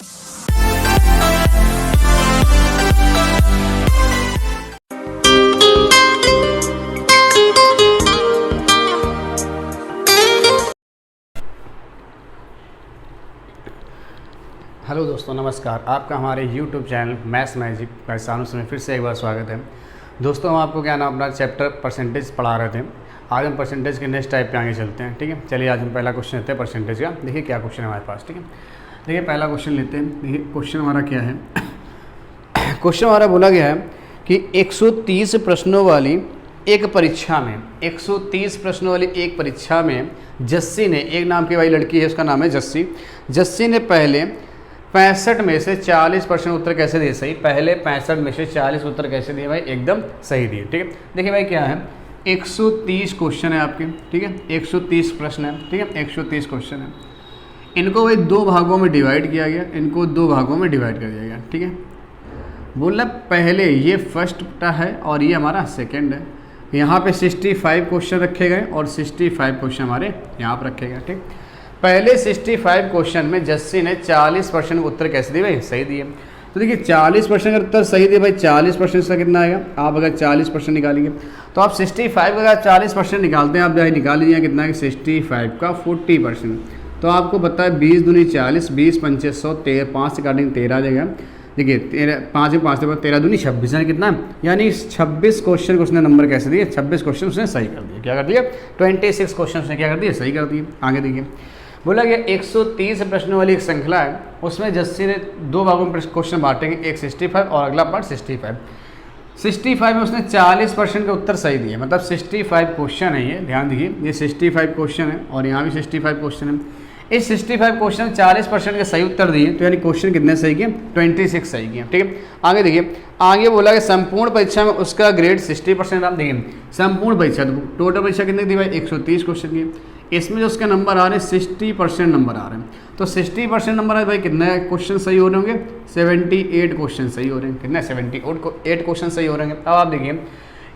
Hello दोस्तों, नमस्कार। आपका हमारे YouTube चैनल मैथ्स मैजिक का सानुस में फिर से एक बार स्वागत है। दोस्तों, हम आपको क्या नाम अपना चैप्टर परसेंटेज पढ़ा रहे थे। आज हम परसेंटेज के नेक्स्ट टाइप पे आगे चलते हैं। ठीक है, चलिए आज हम पहला क्वेश्चन लेते हैं परसेंटेज का। देखिए क्या क्वेश्चन है हमारे पास। ठीक है, देखिए पहला क्वेश्चन लेते हैं। देखिए क्वेश्चन हमारा क्या है। क्वेश्चन हमारा बोला गया है कि 130 प्रश्नों वाली एक परीक्षा में 130 प्रश्नों वाली एक परीक्षा में जस्सी ने, एक नाम की भाई लड़की है, उसका नाम है जस्सी ने पहले 65 में से 40% उत्तर कैसे दिए सही। पहले 65 में से 40 उत्तर कैसे दिए भाई, एकदम सही दिए। ठीक है, देखिए भाई क्या है, 130 क्वेश्चन है आपके। ठीक है, 130 प्रश्न है। ठीक है, 130 क्वेश्चन है। इनको भाई दो भागों में डिवाइड किया गया, इनको दो भागों में डिवाइड कर दिया गया। ठीक है, बोला पहले ये फर्स्ट है और ये हमारा सेकेंड है। यहाँ पे 65 क्वेश्चन रखे गए और 65 क्वेश्चन हमारे यहाँ पर रखे गए। ठीक, पहले 65 क्वेश्चन में जस्सी ने 40% उत्तर कैसे दिए भाई, सही दिए। तो देखिए 40% अगर उत्तर सही दिए भाई, 40% से कितना आएगा, आप अगर 40% निकालेंगे तो आप 65 का अगर 40% निकालते हैं, आप जो है निकाल लीजिए कितना है, 65 का 40%। तो आपको पता है 20 दूनी 40, 20 पंचे 100, 5 से काटेंगे 13 आ जाएगा। देखिए 5 में 5 13 दूनी 26 है कितना, यानी 26 क्वेश्चन को उसने नंबर कैसे दिए, 26 क्वेश्चन उसने सही कर दिए। क्या कर दिया, 26 क्वेश्चन उसने क्या कर दिए, सही कर दिए। आगे देखिए बोला गया 130 प्रश्नों वाली एक श्रृंखला है, उसमें जस्सी ने दो भागों में क्वेश्चन बांटेंगे, एक 65 और अगला पार्ट 65। 65 में उसने 40% के उत्तर सही दिए, मतलब 65 क्वेश्चन है ये, ध्यान दीजिए ये 65 क्वेश्चन है और यहाँ भी 65 क्वेश्चन है। इस 65 क्वेश्चन 40% के सही उत्तर दिए, तो यानी क्वेश्चन कितने सही किए, 26 सही किए। ठीक है, आगे देखिए, आगे बोला कि संपूर्ण परीक्षा में उसका ग्रेड 60% आप देखिए। संपूर्ण परीक्षा तो टोटल परीक्षा कितने दी भाई, 130 क्वेश्चन की, इसमें जो उसके नंबर आ रहे हैं 60% नंबर आ रहे हैं। तो 60% नंबर है भाई, कितने क्वेश्चन सही हो रहे होंगे, 78 क्वेश्चन सही हो रहे हैं। कितने, 78 क्वेश्चन सही हो रहे हैं। अब आप देखिए,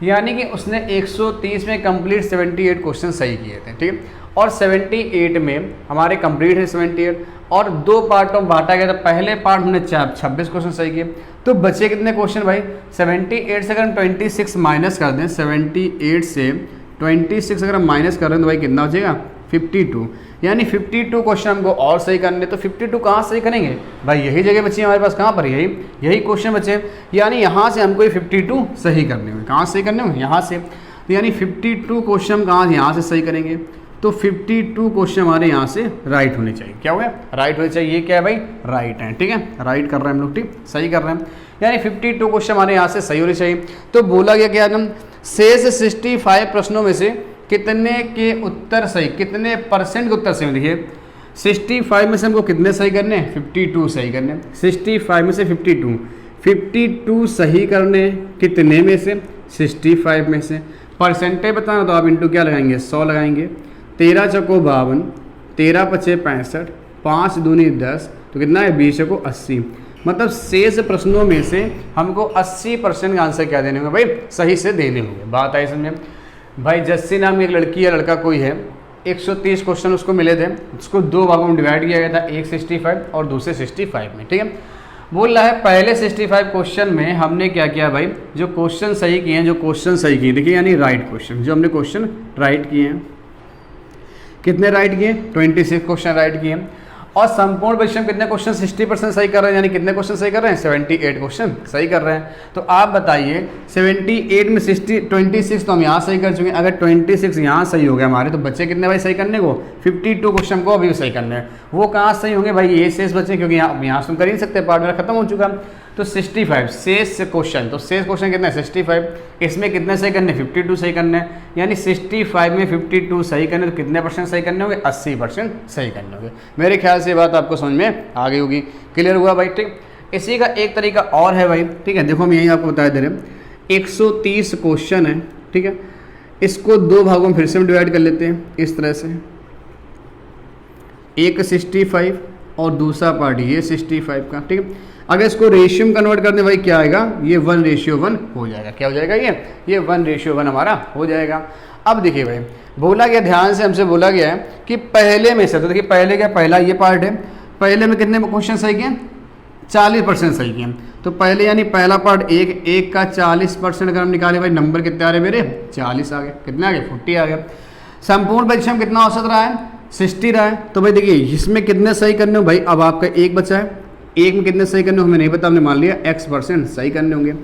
यानी कि उसने 130 में कंप्लीट 78 क्वेश्चन सही किए थे। ठीक है, और 78 में हमारे कंप्लीट है 78, और दो पार्टों में बांटा गया था। पहले पार्ट हमने 26 क्वेश्चन सही किए, तो बचे कितने क्वेश्चन भाई, 78 से अगर हम 26 माइनस कर दें, 78 से 26 अगर हम माइनस कर रहे हैं तो भाई कितना हो जाएगा, 52। यानी 52 क्वेश्चन हमको और सही करने। तो 52 कहाँ सही करेंगे भाई, यही जगह बची है हमारे पास, कहाँ पर, यही क्वेश्चन बचे। यानी यहाँ से हमको ये 52 सही करने होंगे। कहाँ सही करने होंगे, यहाँ से। तो यानी 52 क्वेश्चन कहाँ, यहाँ से सही करेंगे। तो 52 क्वेश्चन हमारे यहाँ से राइट होने चाहिए। क्या हो गया, राइट होने चाहिए। ये क्या है भाई, राइट है। ठीक है, राइट कर रहे हैं हम लोग, ठीक, सही कर रहे हैं। यानी 52 क्वेश्चन हमारे यहाँ से सही होने चाहिए। तो बोला गया कि हम शेष 65 प्रश्नों में से कितने के उत्तर सही, कितने परसेंट के उत्तर सही। देखिए 65 में से हमको कितने सही करने, 52 सही करने। 65 में से 52 सही करने, कितने में से, 65 में से। परसेंटेज बताना तो आप इंटू क्या लगाएंगे, 100 लगाएंगे। 13 चौको 52, 13 पचे 65, 5 दूनी 10, तो कितना है, 20 चौको 80। मतलब शेष प्रश्नों में से हमको 80% का आंसर क्या देने होंगे भाई, सही से देने होंगे। बात आई समझ में भाई। जस्सी नाम की एक लड़की या लड़का कोई है, 130 क्वेश्चन उसको मिले थे, उसको दो भागों में डिवाइड किया गया था, एक 65 और दूसरे 65 में। ठीक है, बोल रहा है पहले 65 क्वेश्चन में हमने क्या किया भाई, जो क्वेश्चन सही किए हैं, देखिए यानी राइट क्वेश्चन, जो हमने क्वेश्चन राइट किए हैं, कितने राइट किए, 26 क्वेश्चन राइट किए। और संपूर्ण परीक्षा में कितने क्वेश्चन 60% सही कर रहे हैं, यानी कितने क्वेश्चन सही कर रहे हैं, 78 क्वेश्चन सही कर रहे हैं। तो आप बताइए 78 में 26 तो हम यहाँ सही कर चुके हैं। अगर 26 यहाँ सही हो गया हमारे, तो बच्चे कितने भाई सही करने को, 52 क्वेश्चन को अभी सही करने हैं। वो कहाँ सही होंगे भाई, ये शेष बच्चे, क्योंकि यहाँ से हम कर ही नहीं सकते, पार्ट मेरा खत्म हो चुका। तो 65 शेष क्वेश्चन, तो शेष क्वेश्चन कितने, 65, इसमें कितने सही करने, 52 सही करने। यानी 65 में 52 सही करने, तो कितने परसेंट सही करने होंगे, 80% सही करने होंगे। मेरे ख्याल से ये बात आपको समझ में आ गई होगी, क्लियर हुआ भाई। ठीक, इसी का एक तरीका और है भाई। ठीक है, देखो हम यही आपको बता दे रहे हैं, 130 क्वेश्चन है। ठीक है, इसको दो भागों में फिर से हम डिवाइड कर लेते हैं इस तरह से, एक 65 और दूसरा पार्ट ये 65 का। ठीक है, अगर इसको रेशियो में कन्वर्ट करने भाई क्या आएगा, ये 1:1 हो जाएगा। क्या हो जाएगा, ये 1:1 हमारा हो जाएगा। अब देखिए भाई, बोला गया, ध्यान से हमसे बोला गया है कि पहले में से, तो देखिए पहले क्या, पहला ये पार्ट है, पहले में कितने क्वेश्चन सही किए, 40% सही किया। तो पहले यानी पहला पार्ट एक का 40% अगर हम निकाले भाई, नंबर कितने आ रहे मेरे 40 आ गए, कितने आ गए 40 आ गए। संपूर्ण परीक्षा में कितना औसत रहा है 60 रहा है। तो भाई देखिए इसमें कितने सही करने हो भाई, अब आपका एक बचा है, एक में कितने सही करने हो हमें नहीं पता, हमने मान लिया x% सही करने होंगे।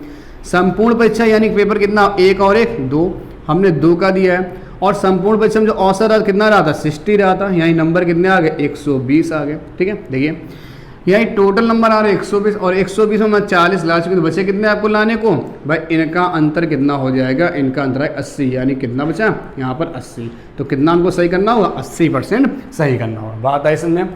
संपूर्ण परीक्षा यानी पेपर कितना, एक और एक 2, हमने 2 का दिया है। और संपूर्ण परीक्षा में जो औसत रहा कितना रहा था 60 रहा था, यानी नंबर कितने आ गए 120 आ गए। ठीक है, देखिए यही टोटल नंबर आ रहे 120 और 120 में मैं 40 ला चुके, तो बचे कितने आपको लाने को भाई, इनका अंतर कितना हो जाएगा, इनका अंतर है 80, यानी कितना बचा यहाँ पर 80। तो कितना हमको सही करना होगा 80% सही करना होगा। बात है इसमें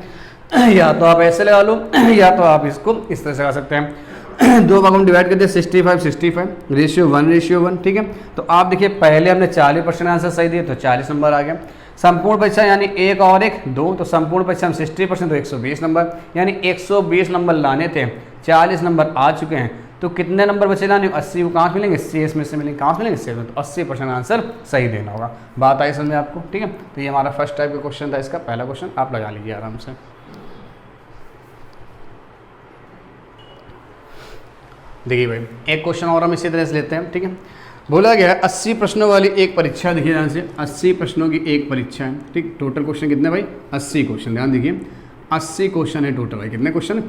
या तो आप ऐसे लगा लो या तो आप इसको इस तरह से लगा सकते हैं। 2 भागों में डिवाइड कर दिया 65 रेशियो 1:1। ठीक है, तो आप देखिए पहले हमने 40% आंसर सही दिए तो 40 नंबर आ गया। संपूर्ण परीक्षा यानी एक और एक 2, तो संपूर्ण परीक्षा में 60% तो 120 नंबर, यानी 120 नंबर लाने थे, 40 नंबर आ चुके हैं। तो कितने नंबर बचे लाने 80, वो कहाँ मिलेंगे CS में से मिलेंगे, कहाँ से मिलेंगे CS में। तो 80% आंसर सही देना होगा। बात आई समझ में आपको। ठीक है, तो ये हमारा फर्स्ट टाइप का क्वेश्चन था, इसका पहला क्वेश्चन आप लगा लीजिए आराम से। देखिए भाई एक क्वेश्चन और हम इसी तरह से लेते हैं। ठीक है, बोला गया है 80 प्रश्नों वाली एक परीक्षा, देखिए ध्यान से 80 प्रश्नों की एक परीक्षा है। ठीक, टोटल क्वेश्चन कितने भाई 80 क्वेश्चन, ध्यान देखिए 80 क्वेश्चन है टोटल भाई, कितने क्वेश्चन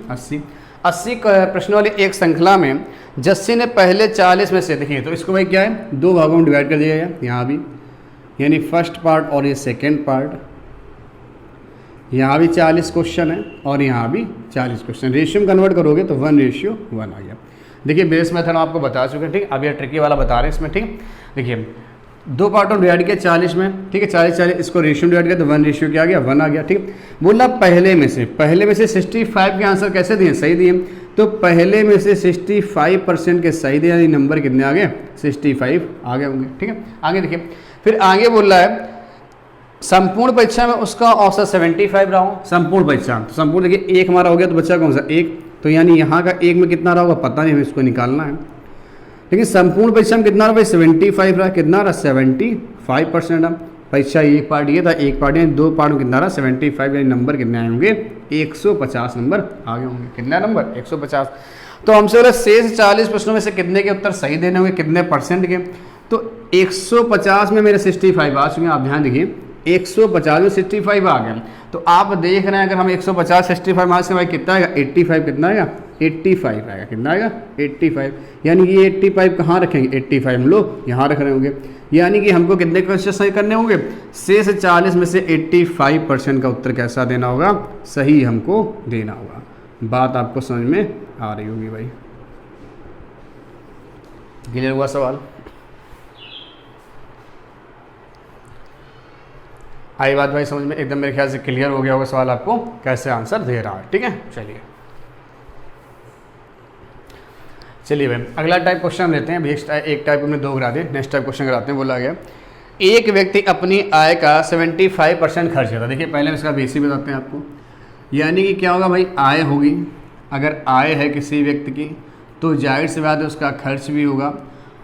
80 प्रश्नों वाली एक श्रृंखला में जस्सी ने पहले 40 में से, देखिए तो इसको भाई क्या है 2 भागों में डिवाइड कर दिया गया यहाँ भी, यानी फर्स्ट पार्ट और ये सेकेंड पार्ट, यहाँ भी 40 क्वेश्चन है और यहाँ भी 40 क्वेश्चन। रेशियो में कन्वर्ट करोगे तो 1:1 आ गया। देखिए बेस मेथड हम आपको बता चुके हैं। ठीक, अब ये ट्रिकी वाला बता रहे हैं इसमें। ठीक, देखिए 2 पार्टों में डिवाइड किया 40 में। ठीक है, 40 इसको रेशियो में डिवाइड किया तो 1:1 क्या आ गया 1 आ गया। ठीक, बोला पहले में से 65 के आंसर कैसे दिए, सही दिए। तो पहले में से 65% के सही दिए, यानी नंबर कितने आ गए 65 आ गए होंगे। ठीक है, आगे देखिए फिर आगे बोल रहा है संपूर्ण परीक्षा में उसका औसत 75 रहा हो। संपूर्ण परीक्षा, तो संपूर्ण देखिए एक हमारा हो गया, तो बच्चा कौन सा 1, तो यानी यहाँ का 1 में कितना रहा होगा पता नहीं, हमें इसको निकालना है। लेकिन संपूर्ण परीक्षा में कितना रहा भाई 75 रहा, कितना रहा 75% रहा। परीक्षा एक पार्ट ये था, एक पार्ट यानी 2 पार्ट में कितना रहा 75, यानी नंबर कितने आए होंगे 150 नंबर आगे होंगे। कितना नंबर 150। तो हमसे बोला शेष 40 प्रश्नों में से कितने के उत्तर सही देने होंगे, कितने परसेंट के। तो 150 में मेरे 65 आ चुके हैं, आप ध्यान देखिए 150 में 65 आ गया। तो आप देख रहे हैं अगर हम 150 65 मार्क्स से भाई कितना आएगा 85, कितना आएगा 85 आएगा, कितना आएगा 85, यानी कि 85 कहाँ रखेंगे 85 हम लोग यहाँ रख रहे होंगे। यानी कि हमको कितने क्वेश्चन सही करने होंगे, शेष 40 में से 85% का उत्तर कैसा देना होगा, सही हमको देना होगा। बात आपको समझ में आ रही होगी भाई, क्लियर हुआ सवाल। आई बात भाई समझ में एकदम, मेरे ख्याल से क्लियर हो गया होगा सवाल आपको कैसे आंसर दे रहा है। ठीक है, चलिए भाई अगला टाइप क्वेश्चन हम लेते हैं। अभी एक टाइप हमने 2 करा दिए, नेक्स्ट टाइप क्वेश्चन कराते हैं। बोला गया एक व्यक्ति अपनी आय का 75% खर्च करता है। देखिए पहले इसका बेसिक बताते हैं आपको, यानी कि क्या होगा भाई आय होगी, अगर आय है किसी व्यक्ति की तो जाहिर सी बात है उसका खर्च भी होगा,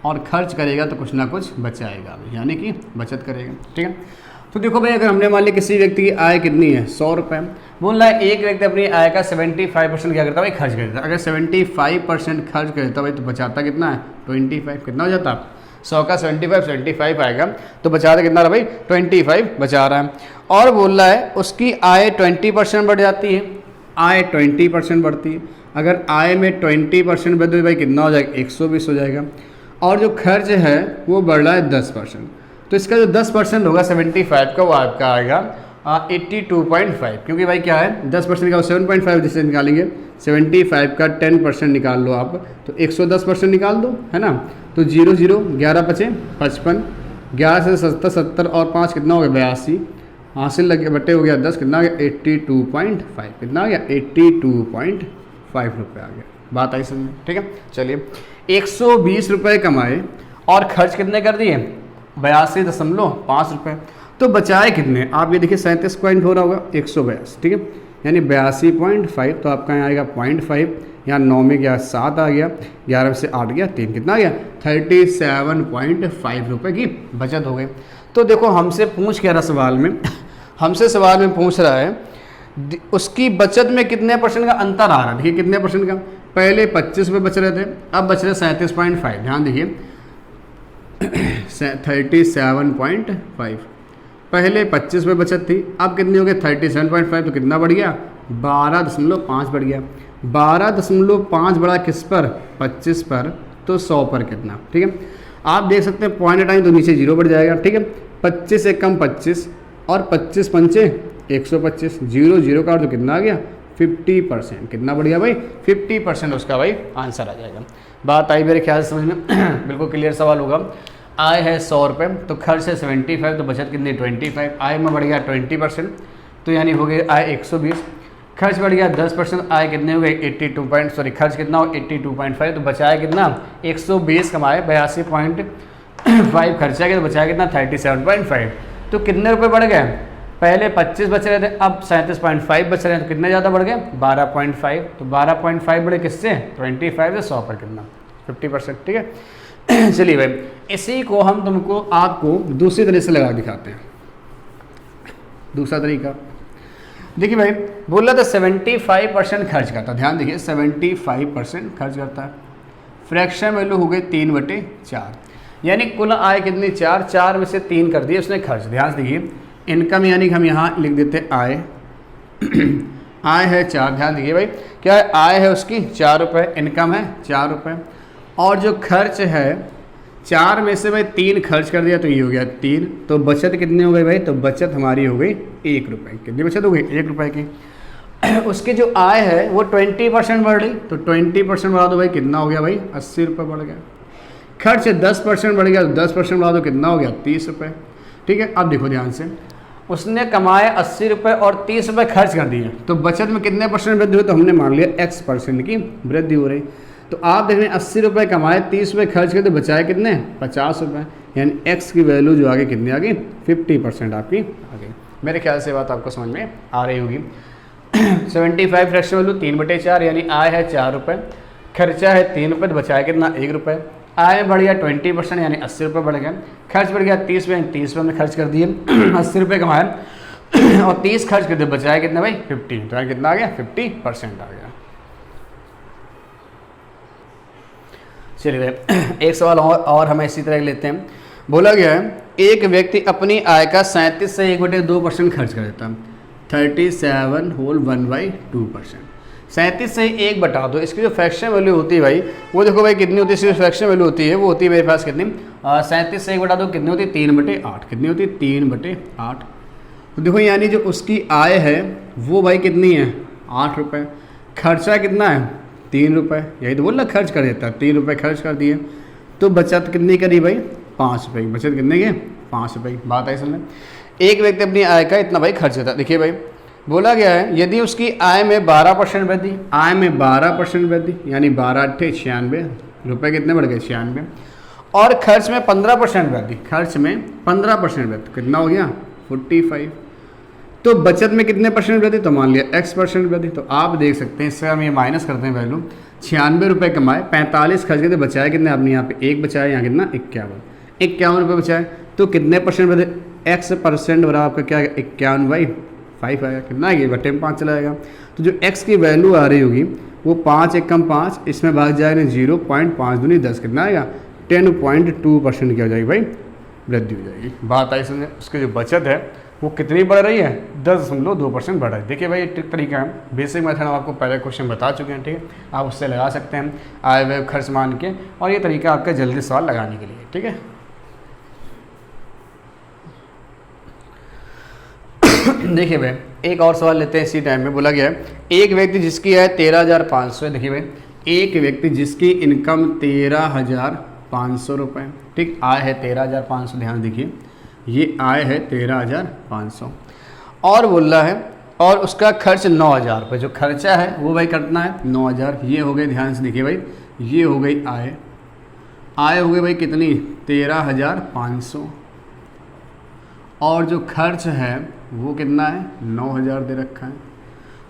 और खर्च करेगा तो कुछ ना कुछ बचाएगा, यानी कि बचत करेगा। ठीक है, तो देखो भाई अगर हमने मान लिया किसी व्यक्ति की आय कितनी है 100 रुपये, बोल रहा है एक व्यक्ति अपनी आय का 75% क्या करता है भाई खर्च कर देता है। अगर 75% खर्च कर देता भाई तो बचाता कितना है 25, कितना हो जाता 100 का 75 आएगा, तो बचाता कितना रहा भाई 25 बचा रहा है। और बोल रहा है उसकी आय 20% बढ़ जाती है, आय 20% बढ़ती है। अगर आय में 20% बढ़े तो भाई कितना हो जाएगा 120 हो जाएगा। और जो खर्च है वो बढ़ रहा है 10%, तो इसका जो 10% होगा 75 का वो आपका आएगा 82.5, क्योंकि भाई क्या है 10% का 7.5 जिससे निकालेंगे, 75 का 10% निकाल लो आप तो 110% निकाल दो, है ना। तो 0 0 11 5 55, 11 से 70 और 5 कितना हो गया 82, हासिल लगे बट्टे हो गया 10, कितना आ गया 82.5, कितना आ गया 82.5 रुपये आ गया। बात आई समझ, ठीक है। चलिए 120 रुपये कमाए और खर्च कितने कर दिए 82.5 रुपये, तो बचाए कितने आप ये देखिए 37 पॉइंट हो रहा होगा 182, ठीक है, यानी 82.5, तो आपका यहाँ आएगा 0.5, यहाँ 9 में गया 7 आ गया, 11 में से 8 गया 3, कितना आ गया 37.5 रुपये की बचत हो गई। तो देखो हमसे पूछ क्या रहा सवाल में हमसे सवाल में पूछ रहा है उसकी बचत में कितने परसेंट का अंतर आ रहा है, देखिए कितने परसेंट का, पहले 25 रुपये बच रहे थे, अब बच रहे 37.5, ध्यान देखिए 37.5, पहले 25 रुपये बचत थी, अब कितनी हो गई 37.5, तो कितना बढ़ गया 12.5 बढ़ गया। 12.5 बढ़ा किस पर, 25 पर, तो 100 पर कितना, ठीक है। आप देख सकते हैं पॉइंट टाइम तो नीचे 0 बढ़ जाएगा, ठीक है। 25 एक कम 25 और 25 पंचे 125, 0 0 का तो कितना आ गया 50%, कितना बढ़ गया भाई 50% उसका भाई आंसर आ जाएगा। बात आई मेरे ख्याल से समझ में बिल्कुल क्लियर सवाल होगा। आय है 100 रुपये, तो खर्च है 75, तो बचत कितनी 25, आय में बढ़ गया 20%, तो यानी हो गई आय 120, खर्च बढ़ गया 10%, आय कितने हो गए 82 खर्च कितना हो 82.5, तो बचाया कितना 120 कमाए 82.5 खर्चा किया, तो बचाया कितना 37.5, तो कितने रुपए बढ़ गए, पहले 25 बच रहे थे, अब 37.5 बच रहे हैं, तो कितने ज़्यादा बढ़ गए 12.5, तो 12.5 बढ़े किससे 25 से 100 पर कितना 50%, ठीक है। चलिए भाई इसी को हम तुमको आपको दूसरी तरीके से लगा दिखाते हैं। दूसरा तरीका देखिए भाई, बोला था 75% खर्च करता, ध्यान देखिए 75% खर्च करता है, फ्रैक्शन वैल्यू हो गई 3/4, यानी कुल आय कितनी 4 में से 3 कर दिए उसने खर्च। ध्यान से देखिए इनकम यानी कि हम यहाँ लिख देते आय आय है 4, ध्यान देखिए भाई क्या है, आय है उसकी 4 रुपये, इनकम है 4 रुपये, और जो खर्च है 4 में से भाई 3 खर्च कर दिया तो ये हो गया 3, तो बचत कितनी हो गई भाई, तो बचत हमारी हो गई 1 रुपये, कितनी बचत हो गई 1 रुपये की। उसकी जो आय है वो 20% बढ़ रही, तो 20% बढ़ा दो भाई कितना हो गया भाई 80 रुपये बढ़ गया। खर्च 10% बढ़ गया, तो 10% बढ़ा दो कितना हो गया 30 रुपये, ठीक है। अब देखो ध्यान से, उसने कमाए 80 रुपये और 30 रुपये खर्च कर दिए, तो बचत में कितने परसेंट वृद्धि हुई, तो हमने मान लिया x% की वृद्धि हो रही। तो आप देख रहे हैं 80 रुपये कमाए, 30 रुपये खर्च करते, बचाए कितने 50 रुपये, यानी x की वैल्यू जो आगे कितनी आ गई 50% आपकी आ गई। मेरे ख्याल से बात आपको समझ में आ रही होगी। 75 फ्रैक्शन वैल्यू 3/4, यानी आय है 4 रुपये, खर्चा है 3 रुपये, तो बचाया कितना 1 रुपये, आय बढ़ गया 20% यानी 80 रुपये बढ़ गया, खर्च बढ़ गया 30 रुपये, 30 रुपये में खर्च कर दिए 80 रुपये कमाए और 30 खर्च कर दिए, बचाया कितना भाई 50, तो कितना आ गया 50% आ गया। चलिए एक सवाल और हम इसी तरह लेते हैं। बोला गया है एक व्यक्ति अपनी आय का 37 से 1/2% खर्च कर देता है, 37 होल 1/2%, 37 से 1 बटा दो, इसकी जो फ्रैक्शन वैल्यू होती है भाई वो देखो भाई कितनी होती है, इसकी जो फ्रैक्शन वैल्यू होती है वो होती है मेरे पास कितनी 37 से 1 बटा दो कितनी होती है 3/8, कितनी होती है 3/8। तो देखो यानी जो उसकी आय है वो भाई कितनी है 8 रुपये, खर्चा कितना है 3 रुपये, यही तो बोल रहा खर्च कर देता है, 3 रुपये खर्च कर दिए, तो बचत कितनी करी भाई 5 रुपये, बचत कितने के 5 रुपये। बात आई समझ। एक व्यक्ति अपनी आय का इतना भाई खर्च करता है, देखिए भाई बोला गया है यदि उसकी आय में 12% वृद्धि, आय में 12% वृद्धि यानी 12×8 = 96 रुपये, कितने बढ़ गए 96, और खर्च में 15% वृद्धि, खर्च में 15% वृद्धि कितना हो गया 45, तो बचत में कितने परसेंट वृद्धि, तो मान लिया x% वृद्धि। तो आप देख सकते हैं इससे हम ये माइनस करते हैं वैल्यू, 96 रुपये कमाए, 45 खर्च करते, बचाया कितने आपने यहाँ पे 1 बचाया, यहाँ कितना 51 रुपये बचाए, तो कितने परसेंट वृद्धि x% बराबर आपका क्या 51/5 आएगा, कितना आएगा 1/5 चला जाएगा। तो जो x की वैल्यू आ रही होगी वो 5 × 5, इसमें भाग जाएगा 0.5 दूनी 10, कितना आएगा 10.2% क्या हो जाएगी भाई वृद्धि हो जाएगी। बात आई समझे। उसकी जो बचत है वो कितनी बढ़ रही है 10.2% बढ़ रही है। देखिए भाई एक तरीका है, बेसिक मेथड हम आपको पहले क्वेश्चन बता चुके हैं, ठीक है, आप उससे लगा सकते हैं आय व्यय खर्च मान के, और ये तरीका आपका जल्दी सवाल लगाने के लिए, ठीक है। देखिए भाई एक और सवाल लेते हैं इसी टाइम में। बोला गया है एक व्यक्ति जिसकी आय 13,500 है, देखिए भाई एक व्यक्ति जिसकी इनकम 13,500 रुपये, ठीक, आय है 13,500, ध्यान देखिए ये आय है 13,500, और बोल रहा है और उसका खर्च 9,000 रुपये, जो खर्चा है वो भाई करना है 9,000, ये हो गई, ध्यान से देखिए भाई ये हो गई आय, आय हो गई भाई कितनी 13,500, और जो खर्च है वो कितना है 9,000 दे रखा है।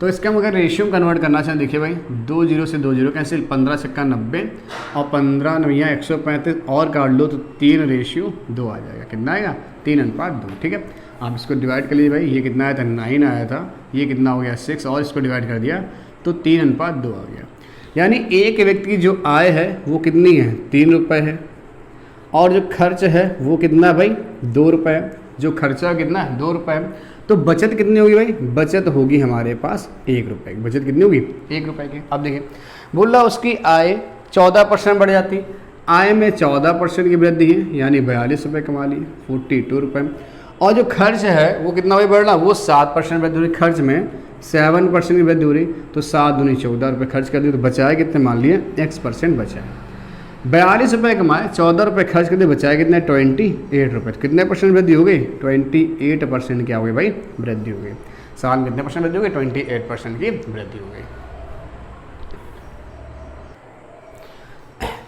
तो इसका हम अगर रेशियो कन्वर्ट करना चाहें, देखिए भाई 2 0 से 2 0 कैंसिल, 15 × 90 और 15 9 135 और काट लो तो 3:2 आ जाएगा, कितना आएगा 3:2, ठीक है। आप इसको डिवाइड कर लीजिए भाई, ये कितना आया था 9 आया था, ये कितना हो गया 6 और इसको डिवाइड कर दिया तो 3:2 आ गया। यानी एक व्यक्ति की जो आय है वो कितनी है 3 रुपये है और जो खर्च है वो कितना भाई 2 रुपये है। जो खर्चा कितना है 2 रुपये है, तो बचत कितनी होगी भाई, बचत होगी हमारे पास 1 रुपये की। बचत कितनी होगी 1 रुपये की। अब देखिए बोल रहा उसकी आय 14% बढ़ जाती, आय में 14% की वृद्धि है यानी 42 रुपये कमा लिए 42 रुपये। और जो खर्च है वो कितना भाई बढ़ रहा, वो 7% वृद्धि हो रही, खर्च में 7% की वृद्धि हो रही, तो 7 दूनी 14 रुपये खर्च कर दिए तो बचाए कितने, मान लिए x% बचाए। 42 रुपये कमाए, 14 रुपये खर्च कर दिए, बचाए कितने 28 रुपये। कितने परसेंट वृद्धि हो गई 28% क्या हो गई भाई वृद्धि हो गई। साल में कितने परसेंट वृद्धि हो गई 28% की वृद्धि हो गई।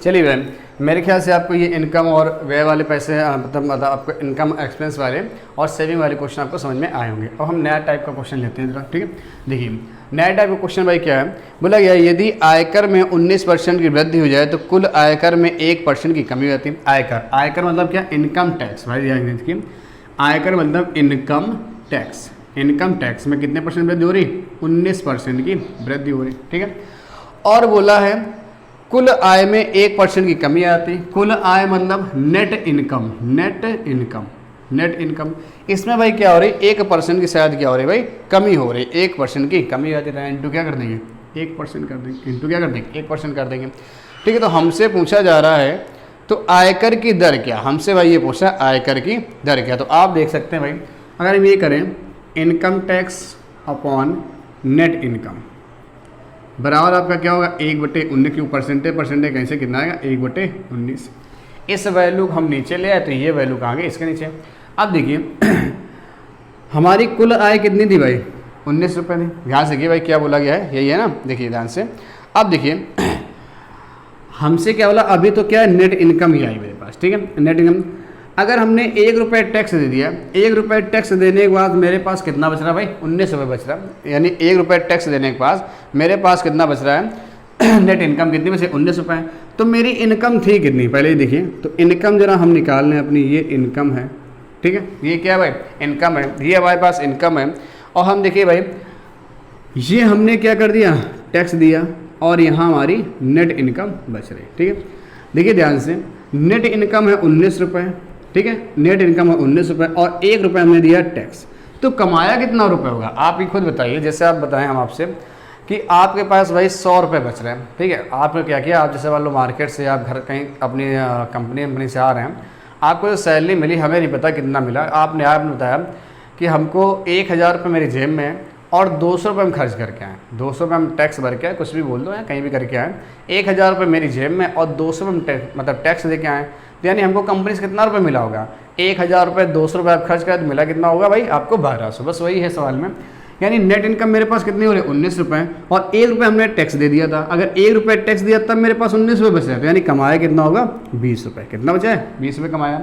चलिए बहन, मेरे ख्याल से आपको ये इनकम और व्यय वाले पैसे मतलब आपको इनकम एक्सपेंस वाले और सेविंग वाले क्वेश्चन आपको समझ में आए होंगे। अब हम नया टाइप का क्वेश्चन लेते हैं जरा, ठीक है। देखिए नया टाइप का क्वेश्चन भाई क्या है, बोला गया यदि आयकर में 19% की वृद्धि हो जाए तो कुल आयकर में 1% की कमी हो जाती है। आयकर मतलब क्या, इनकम टैक्स भाई, याद रखिए आयकर मतलब इनकम टैक्स। इनकम टैक्स में कितने परसेंट वृद्धि हो रही, 19% की वृद्धि हो रही, ठीक है। और बोला है कुल आय में 1% की कमी आती। कुल आय मतलब नेट इनकम, नेट इनकम इसमें भाई क्या हो रही 1% की शायद क्या हो रही भाई कमी हो रही, 1% की कमी आती है। इंटू क्या कर देंगे 1% कर देंगे, इंटू क्या कर देंगे 1% कर देंगे, ठीक है। तो हमसे पूछा जा रहा है तो आयकर की दर क्या, हमसे भाई ये पूछा आयकर की दर क्या। तो आप देख सकते हैं भाई अगर हम ये करें income tax upon net income बराबर आपका क्या होगा 1/19 क्यों परसेंटेज कहीं से कितना आएगा 1/19। इस वैल्यू को हम नीचे ले आए तो ये वैल्यू कहाँ गई इसके नीचे। अब देखिए हमारी कुल आय कितनी थी भाई 19 रुपये थी। ध्यान से भाई क्या बोला गया है यही है ना, देखिए ध्यान से। अब देखिए हमसे क्या बोला, अभी तो क्या है नेट इनकम ही आई मेरे पास, ठीक है। नेट इनकम अगर हमने 1 रुपये टैक्स दे दिया, 1 रुपये टैक्स देने के बाद मेरे पास कितना बच रहा भाई 19 रुपये बच रहा, यानी 1 रुपये टैक्स देने के बाद मेरे पास कितना बच रहा है नेट इनकम कितनी बचे 19 रुपये। तो मेरी इनकम थी कितनी पहले ही देखिए, तो इनकम जरा हम निकाल लें अपनी, ये इनकम है, ठीक है। ये क्या भाई इनकम है, ये हमारे पास इनकम है। और हम देखिए भाई ये हमने क्या कर दिया टैक्स दिया और यहाँ हमारी नेट इनकम बच रही, ठीक है। देखिए ध्यान से नेट इनकम है 19 रुपये, ठीक है। नेट इनकम है 19 रुपये और 1 रुपये हमने दिया टैक्स, तो कमाया कितना रुपये होगा आप ही खुद बताइए। जैसे आप बताएं हम आपसे कि आपके पास भाई 100 रुपये बच रहे हैं, ठीक है। आपने क्या किया, आप जैसे मान लो मार्केट से आप घर कहीं अपनी कंपनी से आ रहे हैं, आपको जो सैलरी मिली हमें नहीं पता कितना मिला, आपने बताया कि हमको 1000 रुपये मेरी जेब में है और 200 रुपये हम खर्च करके आए, 200 रुपये हम टैक्स भर के आए, कुछ भी बोल दो या कहीं भी करके आए, 1000 रुपये मेरी जेब में और 200 रुपये हम मतलब टैक्स दे के आए, तो यानी हमको कंपनी से कितना रुपये मिला होगा 1000 रुपये, 200 रुपये आप खर्च करें तो मिला कितना होगा भाई आपको 1200। बस वही है सवाल में, यानी नेट इनकम मेरे पास कितनी हो रही 19 रुपये और 1 रुपये हमने टैक्स दे दिया था। अगर 1 रुपये टैक्स दिया तब मेरे पास 19 रुपये बचे, तो यानी कमाया कितना होगा 20 रुपये। कितना बचा है 20 रुपये कमाया,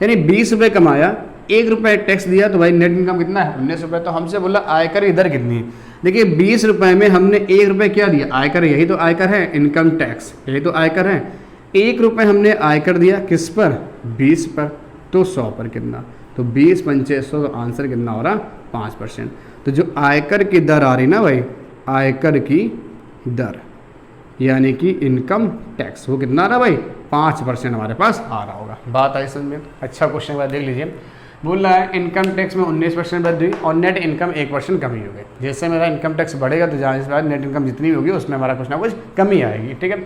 यानी 20 रुपये कमाया, 1 रुपये टैक्स दिया, तो भाई नेट इनकम कितना है 19 रुपये। तो हमसे बोला आयकर की दर कितनी है, देखिए 20 रुपये में हमने 1 रुपये क्या दिया आयकर, यही तो आयकर है इनकम टैक्स, यही तो आयकर है। 1 रुपये हमने आयकर दिया किस पर 20 पर, तो 100 पर कितना, तो 20 पंचे 100, तो आंसर कितना हो रहा 5%। तो जो आयकर की दर आ रही ना भाई, आयकर की दर यानी कि इनकम टैक्स, वो कितना आ रहा भाई 5% हमारे पास आ रहा होगा। बात आई समझ में, अच्छा क्वेश्चन बाद देख लीजिए। बोल रहा है इनकम टैक्स में 19% वृद्धि और नेट इनकम 1% कमी हो गई। जैसे मेरा इनकम टैक्स बढ़ेगा तो जाने से बाद नेट इनकम जितनी भी होगी उसमें हमारा कुछ ना कुछ कमी आएगी, ठीक है।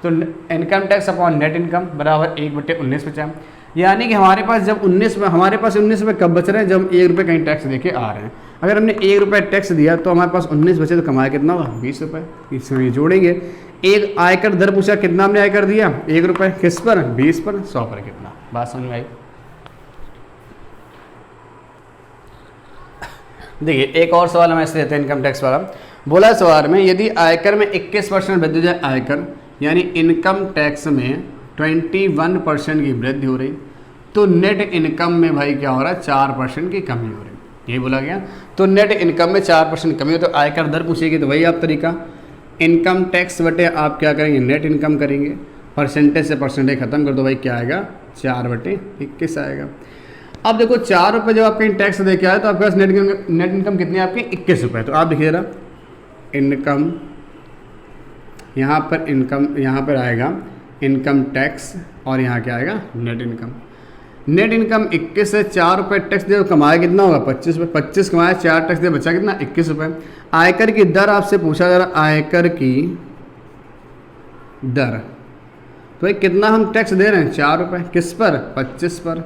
तो income tax upon net income बराबर 1/19 बचा, यानी कि हमारे पास जब 19 रुपये कब बच रहे हैं, जब 1 रुपये कहीं टैक्स देके आ रहे हैं। अगर हमने 1 रुपये टैक्स दिया तो हमारे पास 19 बचे, तो कमाया कितना होगा 20 रुपये। इसमें जोड़ेंगे, एक आयकर दर पूछा कितना हमने आयकर दिया 1 रुपये, किस पर 20 पर, 100 पर कितना। बात समझ में आई। देखिए एक और सवाल हम ऐसे देते हैं इनकम टैक्स वाला। बोला सवाल में यदि आयकर में 21% वृद्धि हो जाए, आयकर यानी इनकम टैक्स में 21% की वृद्धि हो रही, तो नेट इनकम में भाई क्या हो रहा है 4% की कमी हो रही, ये बोला गया। तो नेट इनकम में 4% कमी हो, तो आयकर दर पूछेगी तो वही आप तरीका इनकम टैक्स बटे आप क्या करेंगे नेट इनकम करेंगे, परसेंटेज से परसेंटेज खत्म कर दो भाई क्या आएगा 4/21 आएगा। अब देखो 4 रुपये जब आपके टैक्स दे के आए तो आपके पास नेट इनकम कितनी है आपकी 21 रुपये। तो आप देखिए जरा इनकम, यहाँ पर इनकम, यहाँ पर आएगा इनकम टैक्स और यहाँ क्या आएगा नेट इनकम। नेट इनकम 21 है, 4 रुपये टैक्स दे, कमाया कितना होगा 25 रुपये। 25 कमाया, 4 टैक्स दे, बचा कितना 21 रुपये। आयकर की दर आपसे पूछा जा रहा, आयकर की दर, तो भाई कितना हम टैक्स दे रहे हैं 4 रुपये, किस पर 25 पर,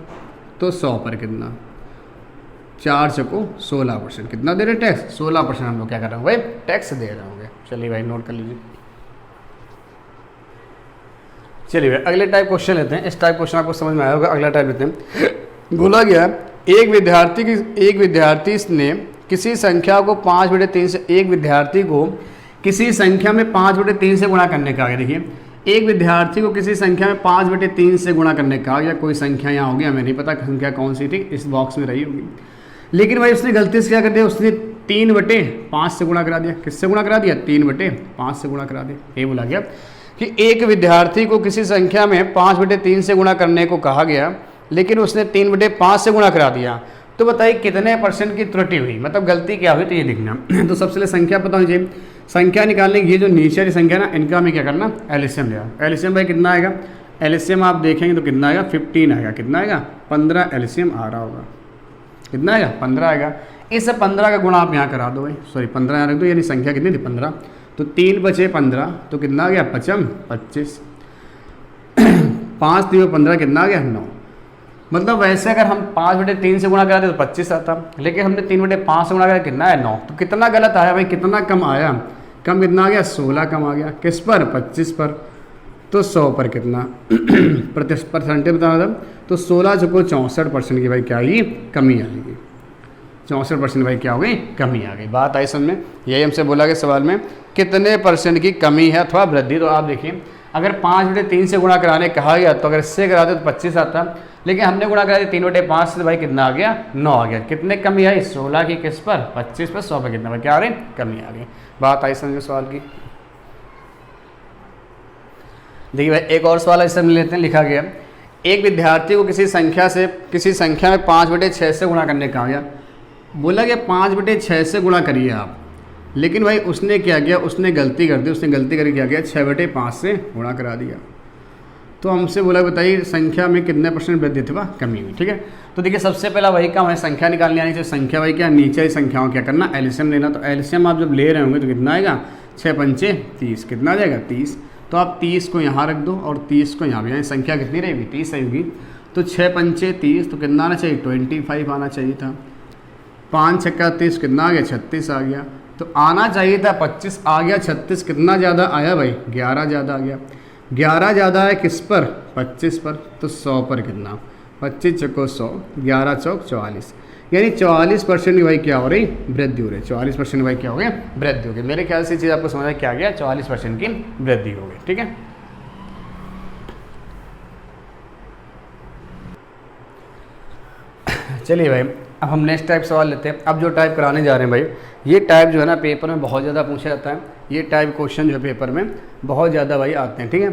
तो 100 पर कितना 4 चको 16%, कितना दे रहे हैं टैक्स 16% हम लोग क्या कर रहे हैं भाई टैक्स दे रहे होंगे। चलिए भाई नोट कर लीजिए। चलिए भाई अगले टाइप क्वेश्चन लेते हैं। इस टाइप क्वेश्चन आपको समझ में आया होगा। अगला टाइप लेते हैं। बोला गया एक विद्यार्थी ने किसी संख्या को 5/3 से, एक विद्यार्थी को किसी संख्या में 5/3 से गुणा करने का आगे। देखिए एक विद्यार्थी को किसी संख्या में 5/3 से गुणा करने का, या कोई संख्या यहाँ होगी, हमें नहीं पता संख्या कौन सी थी, इस बॉक्स में रही होगी, लेकिन भाई उसने गलती से क्या कर दिया, उसने 3/5 से गुणा करा दिया। किससे गुणा करा दिया 3/5 से गुणा करा दिया। ये बोला गया कि एक विद्यार्थी को किसी संख्या में 5/3 से गुणा करने को कहा गया, लेकिन उसने 3/5 से गुणा करा दिया। तो बताइए कितने % की त्रुटि हुई, मतलब गलती क्या हुई, तो ये लिखना। तो सबसे पहले संख्या पता होनी चाहिए। संख्या निकालने की ये जो नीचे वाली संख्या ना, इनका हमें क्या करना एलसीएम लिया। एलसीएम भाई कितना आएगा, एलसीएम आप देखेंगे तो कितना आएगा 15 आएगा। कितना आएगा 15 एलसीएम आ रहा होगा। कितना आएगा 15 आएगा। इस 15 का गुणा आप यहाँ करा दो भाई, सॉरी 15 यहाँ रख दो, यानी संख्या कितनी थी 15, तो 3 बचे 15, तो कितना आ गया 25। 5 3 15 कितना आ गया 9। मतलब वैसे अगर हम 5/3 से गुणा कराते तो 25 आता, लेकिन हमने 3/5 से गुणा करा कितना है 9। तो कितना गलत आया भाई, कितना कम आया, कम कितना आ गया 16 कम आ गया। किस पर 25 पर, तो 100 पर कितना परसेंटेज बताना था, तो 16 चको 64% की भाई क्या आएगी कमी आएगी। 64% भाई क्या हो गई कमी आ गई। बात आई समझ में। यही हमसे बोला गया सवाल में कितने % की कमी है अथवा वृद्धि। तो आप देखिए अगर 5/3 से गुणा कराने कहा गया तो अगर इससे कराते तो 25 आता, लेकिन हमने गुणा करा दिया 3/5 से, भाई कितना आ गया 9 आ गया। कितने कमी आई 16 की, किस पर 25 पर, 100 पर कितना भाई क्या आ रही कमी आ गई। बात आई समझ सवाल की। देखिए भाई एक और सवाल ऐसे में लेते हैं। लिखा गया एक विद्यार्थी को किसी संख्या में 5/6 से गुणा करने कहा गया। बोला गया 5/6 से गुणा करिए आप, लेकिन भाई उसने क्या किया, उसने गलती कर दी। उसने गलती करके क्या किया 6/5 से गुणा करा दिया। तो हमसे बोला बताइए संख्या में कितने % वृद्धि थी वह कमी हुई। ठीक है, तो देखिए सबसे पहला वही काम है संख्या निकालने आनी चाहिए। संख्या भाई क्या नीचे ही संख्याओं क्या करना एलसीएम लेना। तो एलसीएम आप जब ले रहे होंगे तो कितना आएगा 6 पंचे 30, कितना आ जाएगा 30। तो आप 30 को यहाँ रख दो और 30 को यहाँ भी, यानी संख्या कितनी रहेगी 30 रहेगी। तो 6 पंचे 30, तो कितना आना चाहिए 25 आना चाहिए था। 5 छक्का 30, कितना आ गया 36 आ गया। तो आना चाहिए था 25 आ गया, 36 कितना ज़्यादा आया भाई 11 ज़्यादा आ गया। 11 ज़्यादा है किस पर 25 पर, तो 100 पर कितना 25 चौको 100, 11 चौक 44, यानी 44% की भाई क्या हो रही वृद्धि हो रही। 44% भाई क्या हो गया वृद्धि हो गई। मेरे ख्याल से चीज़ आपको समझ में क्या गया 44% की वृद्धि हो गई। ठीक है, चलिए भाई अब हम नेक्स्ट टाइप सवाल लेते हैं। अब जो टाइप कराने जा रहे हैं भाई, ये टाइप जो है ना पेपर में बहुत ज़्यादा पूछा जाता है। ये टाइप क्वेश्चन जो है पेपर में बहुत ज़्यादा भाई आते हैं। ठीक है,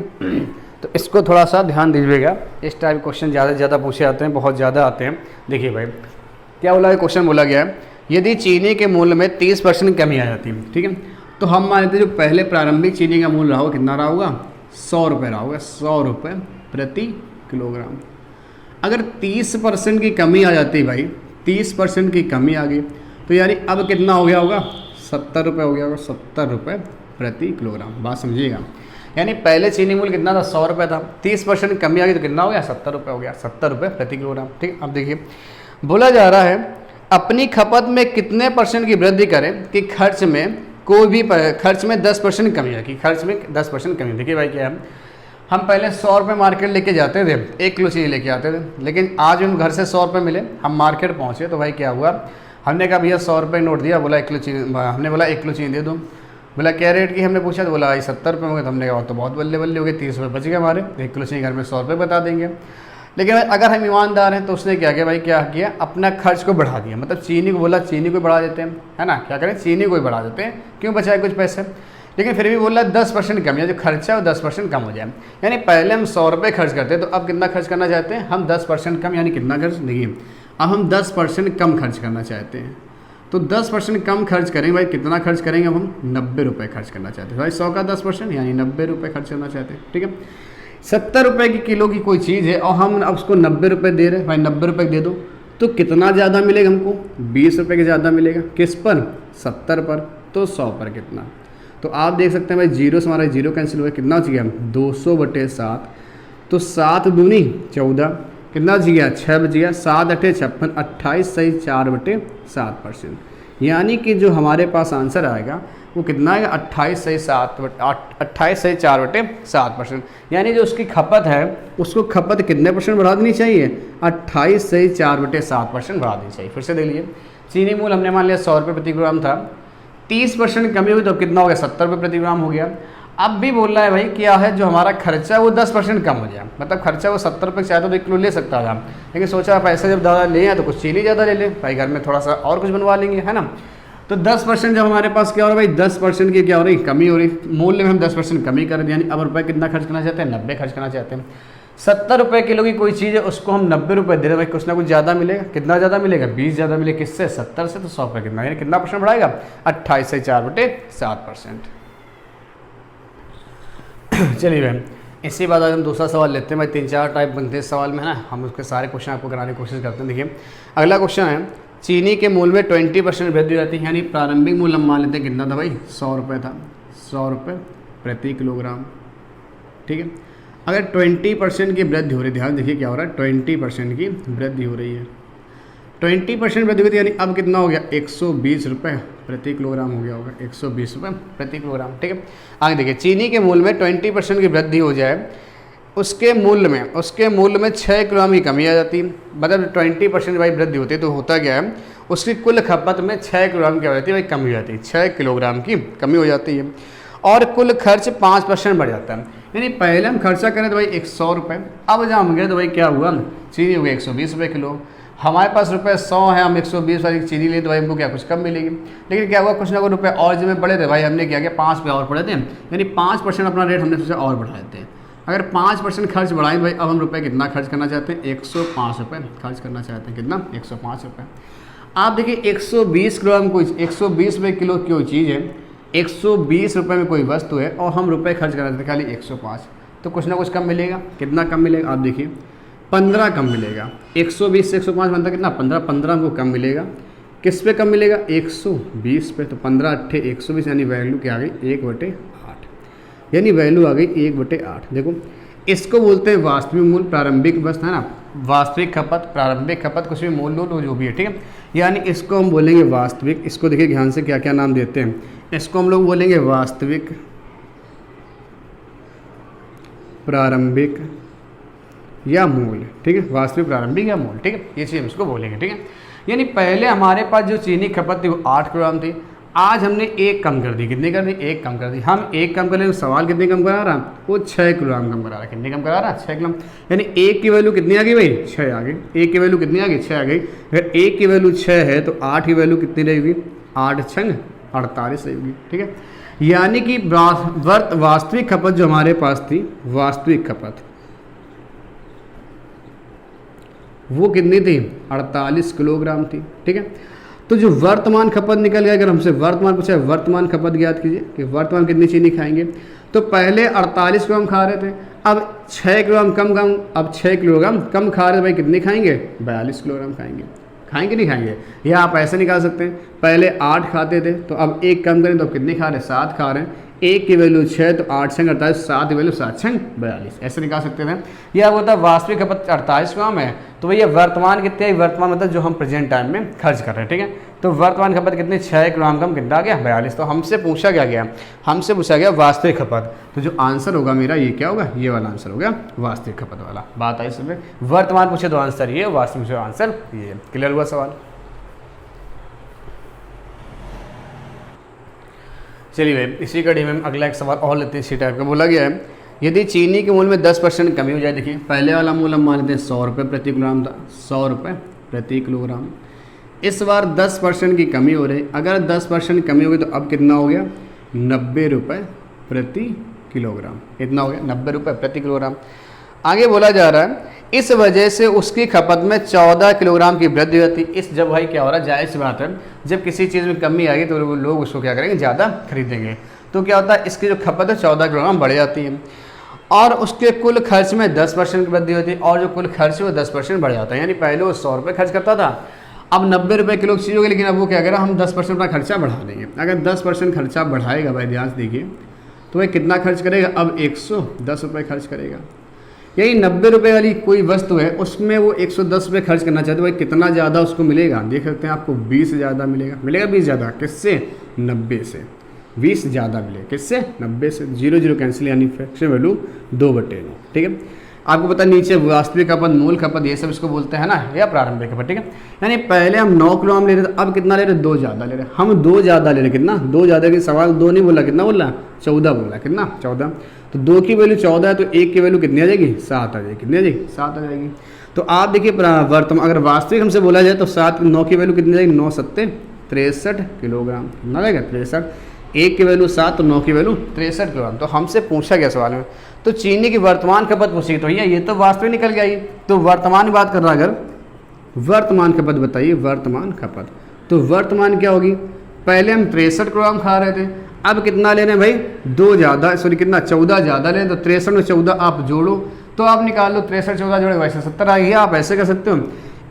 तो इसको थोड़ा सा ध्यान दीजिएगा। इस टाइप क्वेश्चन ज़्यादा से ज़्यादा पूछे जाते हैं, बहुत ज़्यादा आते हैं। देखिए भाई क्या बोला है, क्वेश्चन बोला गया है यदि चीनी के मूल्य में 30% कमी आ जाती है। ठीक है, तो हम मान लेते हैं जो पहले प्रारंभिक चीनी का मूल्य रहा होगा कितना रहा होगा 100 रुपये रहा होगा, 100 रुपये प्रति किलोग्राम। अगर 30% की कमी आ जाती है भाई, 30% की कमी आ गई, तो यानी अब कितना हो गया होगा 70 रुपये हो गया होगा, 70 रुपये प्रति किलोग्राम। बात समझिएगा, यानी पहले चीनी मूल्य कितना था 100 रुपये था, 30% कमी आ गई तो कितना हो गया 70 रुपये हो गया, 70 रुपये प्रति किलोग्राम। ठीक, अब देखिए बोला जा रहा है अपनी खपत में कितने % की वृद्धि करें कि खर्च में कोई भी खर्च में 10% कमी है, कि खर्च में 10% कमी। देखिए भाई क्या है, हम पहले 100 रुपये मार्केट लेके जाते थे, 1 किलो चीनी लेके आते थे, लेकिन आज हम घर से 100 रुपये मिले, हम मार्केट पहुँचे तो भाई क्या हुआ, हमने कहा भैया 100 रुपये नोट दिया, बोला 1 किलो चीनी, हमने बोला 1 किलो चीनी दे दो, बोला क्या रेट की, हमने पूछा तो बोला भाई 70 रुपये हो गए। तो हमने कहा तो बहुत बल्ले बल्ले हो गए, 30 रुपये बच गए हमारे, 1 किलो चीनी घर में 100 रुपये बता देंगे। लेकिन अगर हम ईमानदार हैं तो उसने क्या किया भाई, क्या किया अपना खर्च को बढ़ा दिया, मतलब चीनी को बोला चीनी को बढ़ा देते हैं, है ना, क्या करें चीनी को ही बढ़ा देते हैं, क्यों बचाए कुछ पैसे। लेकिन फिर भी बोला 10% कम, या जो खर्चा है वो 10% कम हो जाए। यानी पहले हम 100 रुपये खर्च करते हैं, तो अब कितना खर्च करना चाहते हैं हम 10% कम, यानी कितना खर्च। देखिए अब हम 10% कम खर्च करना चाहते हैं, तो 10% कम खर्च करेंगे भाई, कितना खर्च करेंगे, अब हम 90 रुपये खर्च करना चाहते हैं भाई, 100 का 10% यानी 90 रुपये खर्च करना चाहते हैं, ठीक है। 70 रुपये की किलो की कोई चीज़ है और हम अब उसको 90 रुपये दे रहे हैं भाई, 90 रुपये दे दो, तो कितना ज़्यादा मिलेगा हमको, 20 रुपये के ज़्यादा मिलेगा, किस पर, 70 पर, तो 100 पर कितना। तो आप देख सकते हैं भाई, जीरो से हमारा जीरो कैंसिल हुआ, कितना बच गया, 200/7, तो 7 दूनी 14, कितना बच गया, 6 बच गया, 7 अठे 56, 28 सही 4/7%, यानी कि जो हमारे पास आंसर आएगा वो कितना आएगा, 28 सही 4/7%, यानी जो उसकी खपत है उसको खपत कितने % बढ़ा देनी चाहिए, 28 सही 4/7% बढ़ा देनी चाहिए। फिर से देख लीजिए, चीनी मूल हमने मान लिया 100 रुपये प्रति किलोग्राम था, 30% कमी हुई तो कितना हो गया, 70 रुपये प्रति ग्राम हो गया। अब भी बोल रहा है भाई क्या है, जो हमारा खर्चा वो 10% कम हो जाए, मतलब खर्चा वो 70 रुपये चाहता तो 1 किलो ले सकता था, लेकिन सोचा पैसे जब ज़्यादा ले हैं तो कुछ चीनी ज़्यादा ले ले भाई, घर में थोड़ा सा और कुछ बनवा लेंगे, है ना। तो 10% जब हमारे पास क्या हो रहा है भाई, 10% की क्या हो रही, कमी हो रही, मूल्य में हम 10% कमी कर दिया, यानी अब रुपये कितना खर्च करना चाहते हैं, 90 खर्च करना चाहते हैं। 70 रुपये किलो की कोई चीज़ है उसको हम 90 रुपये दे रहे हैं भाई, कुछ ना कुछ ज़्यादा मिलेगा, कितना ज़्यादा मिलेगा, 20 ज़्यादा मिलेगा, किससे, 70 से, तो 100 पर कितना, यानी कितना % बढ़ाएगा, 28 से 4/7%। चलिए भाई, इसी बात आज हम दूसरा सवाल लेते हैं भाई, 3-4 टाइप बनते हैं इस सवाल में, है ना, हम उसके सारे क्वेश्चन आपको कराने की कोशिश करते हैं। देखिए अगला क्वेश्चन है, चीनी के मूल्य में 20% वृद्धि हो जाती है, यानी प्रारंभिक मूल्य हम मान लेते हैं कितना था भाई, 100 रुपये था, 100 रुपये प्रति किलोग्राम, ठीक है। अगर 20% की वृद्धि हो रही है, ध्यान देखिए क्या हो रहा है, 20% की वृद्धि हो रही है, 20% वृद्धि होती है, यानी अब कितना हो गया, 120 रुपये प्रति किलोग्राम हो गया होगा, 120 रुपये प्रति किलोग्राम, ठीक है। आगे देखिए, चीनी के मूल्य में 20% की वृद्धि हो जाए, उसके मूल्य में 6 किलोग्राम की कमी आ जाती है, मतलब 20% भाई वृद्धि होती है तो होता क्या है, उसकी कुल खपत में 6 किलोग्राम की जाती है भाई, कमी हो जाती है, 6 किलोग्राम की कमी हो जाती है, और कुल खर्च 5% बढ़ जाता है। यानी पहले हम खर्चा करें तो भाई 100 रुपये, अब जहाँ हम गए तो भाई क्या हुआ, चीनी हो गई 120 रुपये किलो, हमारे पास रुपये 100 है, हम 120 वाली चीनी ले तो भाई हमको क्या कुछ कम मिलेगी, लेकिन क्या हुआ, कुछ ना कुछ रुपये और जब बढ़े थे भाई, हमने क्या किया, 5 रुपये और बढ़े थे, यानी 5% अपना रेट हमने सोचा और बढ़ा देते हैं। अगर 5% खर्च बढ़ाएं भाई, अब हम रुपये कितना खर्च करना चाहते हैं, 105 रुपये खर्च करना चाहते हैं, कितना, 105 रुपये। आप देखिए 120 किलोग्राम कोई 120 रुपये किलो की कोई चीज़ है, 120 रुपये में कोई वस्तु है और हम रुपये खर्च करना चाहते हैं खाली 105, तो कुछ ना कुछ कम मिलेगा, कितना कम मिलेगा, आप देखिए 15 कम मिलेगा, 120 से 105 बनता कितना, 15 हमको कम मिलेगा, किस पे कम मिलेगा, 120 पे, तो 15 अट्ठे 120, यानी वैल्यू क्या आ गई, 1/8, यानी वैल्यू आ गई 1/8। देखो इसको बोलते हैं वास्तविक मूल्य, प्रारंभिक वस्तु, है ना, वास्तविक खपत, प्रारंभिक खपत, कुछ भी मूल्य लो जो भी है, ठीक है, यानी इसको हम बोलेंगे वास्तविक। इसको देखिए ध्यान से क्या क्या नाम देते हैं, इसको हम लोग बोलेंगे वास्तविक, प्रारंभिक या मूल्य, ठीक है, वास्तविक, प्रारंभिक या मूल्य, ठीक है, ये चीज़ हम इसको बोलेंगे, ठीक है। यानी पहले हमारे पास जो चीनी खपत थी वो 8 किलोग्राम थी, आज हमने 1 कम कर दी, कितनी कर दी, 1 कम कर दी, हम 1 कम कर ले, सवाल कितनी कम करा रहा, वो 6 किलोग्राम कम करा रहा, कितनी कम करा रहा, 6 किलोग्राम, यानी 1 की वैल्यू कितनी आ गई भाई, 6 आ गई, 1 की वैल्यू कितनी आ गई, 6 आ गई। अगर 1 की वैल्यू 6 है तो 8 की वैल्यू कितनी रहेगी, 8 छंग 48 रहेगी, ठीक है। यानी कि वास्तविक खपत जो हमारे पास थी, वास्तविक खपत वो कितनी थी, 48 किलोग्राम थी, ठीक है। तो जो वर्तमान खपत निकल गया, अगर हमसे वर्तमान पूछा, वर्तमान खपत ज्ञात कीजिए कि वर्तमान कितनी चीनी खाएंगे, तो पहले 48 किलोग्राम खा रहे थे, अब 6 किलोग्राम कम, अब 6 किलोग्राम कम खा रहे थे भाई, कितने खाएंगे, 42 किलोग्राम खाएंगे, खाएंगे नहीं खाएंगे, या आप ऐसे निकाल सकते हैं, पहले 8 खाते थे तो अब 1 कम करें तो कितने खा रहे हैं, 7 खा रहे हैं, 1 की वैल्यू 6 तो 8 छंग 48, 7 की वैल्यू 7 छंग 42, ऐसे निकाल सकते थे। यह होता है वास्तविक खपत 48 ग्राम है, तो भैया वर्तमान कितने है, वर्तमान मतलब जो हम प्रेजेंट टाइम में खर्च कर रहे हैं, ठीक है। तो वर्तमान खपत कितनी, 6 किलोग्राम कम कितना आ गया, 42। तो हमसे पूछा क्या गया, हमसे पूछा गया वास्तविक खपत, तो जो आंसर होगा मेरा ये क्या होगा, ये वाला आंसर होगा वास्तविक खपत वाला। बात आई इसमें, वर्तमान पूछे तो आंसर ये, वास्तविक पूछे आंसर ये। क्लियर हुआ सवाल। चलिए भाई, इसी कड़ी में अगला एक सवाल और लेते हैं। इसी टाइप का बोला गया है, यदि चीनी के मूल्य में 10% कमी हो जाए, देखिए पहले वाला मूल्य हम मान लेते हैं 100 रुपये प्रति किलोग्राम था, 100 रुपये प्रति किलोग्राम, इस बार 10% की कमी हो रही, अगर 10% कमी होगी तो अब कितना हो गया, 90 रुपये प्रति किलोग्राम, कितना हो गया, 90 रुपये प्रति किलोग्राम। आगे बोला जा रहा है इस वजह से उसकी खपत में 14 किलोग्राम की वृद्धि होती है। इस जब भाई क्या हो रहा है, जाहिर सी बात है, जब किसी चीज़ में कमी आएगी तो लोग उसको क्या करेंगे, ज़्यादा खरीदेंगे। तो क्या होता है, इसकी जो खपत है 14 किलोग्राम बढ़ जाती है और उसके कुल खर्च में 10% की वृद्धि होती है और जो कुल खर्च है वो 10% बढ़ जाता है। यानी पहले वो 100 रुपये खर्च करता था, अब 90 रुपये किलो की चीज़ होगी, लेकिन अब वो क्या करेगा, हम 10% अपना खर्चा बढ़ा देंगे। अगर 10% खर्चा बढ़ाएगा भाई, ध्यान से देखिए, तो भाई कितना खर्च करेगा, अब 110 रुपये खर्च करेगा। यही 90 रुपये वाली कोई वस्तु है, उसमें वो 110 रुपये खर्च करना चाहते, भाई कितना ज़्यादा उसको मिलेगा, देख सकते हैं आपको 20 ज़्यादा मिलेगा। 20 ज़्यादा किससे, 90 से 20 ज़्यादा मिलेगा, किससे, 90 से। 0 0 कैंसिल, यानी फ्रैक्शन वैल्यू 2/9। ठीक है, आपको पता नीचे वास्तविक खपत, मूल खपत, ये सब इसको बोलते हैं ना, या प्रारंभिक खपत। ठीक है, यानी पहले हम 9 किलो हम ले रहे थे, अब कितना ले रहे, 2 ज़्यादा ले रहे। हम 2 ज़्यादा ले रहे, कितना, 2 ज़्यादा की सवाल 2 नहीं बोला, कितना बोला, 14 बोला, कितना, 14। तो 2 की वैल्यू 14 है, तो 1 की वैल्यू कितनी आ जाएगी, 7 आ जाएगी। कितनी आ जाएगी, 7 आ जाएगी। तो आप देखिए वर्तमान, अगर वास्तविक हमसे बोला जाए तो 7, 9 की वैल्यू कितनी आ जाएगी, 9 7 63 किलोग्राम, कितना आ जाएगा, 63। 1 की वैल्यू 7 तो 9 की वैल्यू 63 किलोग्राम। तो हमसे पूछा गया सवाल में, तो चीनी की वर्तमान खपत पूछी, तो भैया ये तो वास्तविक निकल गया ही, तो वर्तमान की बात कर रहा, अगर वर्तमान खपत बताइए, वर्तमान खपत, तो वर्तमान क्या होगी, पहले हम 63 किलोग्राम खा रहे थे, अब कितना ले रहे हैं भाई, 2 ज़्यादा, सॉरी कितना, 14 ज़्यादा ले रहे हैं, तो 63 में 14 आप जोड़ो, तो आप निकाल लो, 63 14 जोड़े वैसे 70 आ गई। आप ऐसे कर सकते हो,